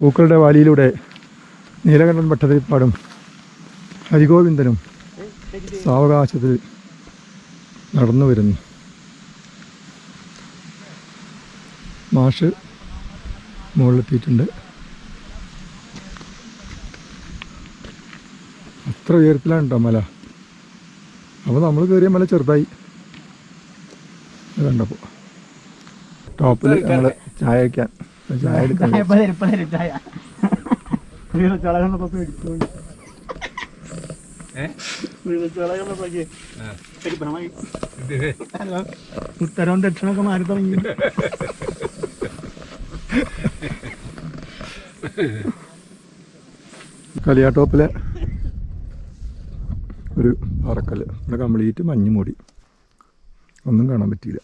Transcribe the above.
പൂക്കളുടെ വാലിയിലൂടെ നീലകണ്ഠൻ ഭട്ടതിരിപ്പാടും ഹരിഗോവിന്ദനും സാവകാശത്തിൽ നടന്നു വരുന്നു. മാഷ് മുകളിലെത്തിയിട്ടുണ്ട്. അത്ര ഉയരത്തിലാണ് കേട്ടോ മല. അപ്പോൾ നമ്മൾ കയറിയ മല ചെറുതായി കണ്ടപ്പോൾ. ടോപ്പിൽ ഞങ്ങൾ ചായ വയ്ക്കാൻ ചായ എടുക്കാൻ ഉത്തരവും ദക്ഷിണൊക്കെ മാറി തുടങ്ങി. കലിയാട്ടോപ്പിലെ ഒരു പാറക്കല്ല് ഇവിടെ കംപ്ലീറ്റ് മഞ്ഞ് മൂടി, ഒന്നും കാണാൻ പറ്റിയില്ല.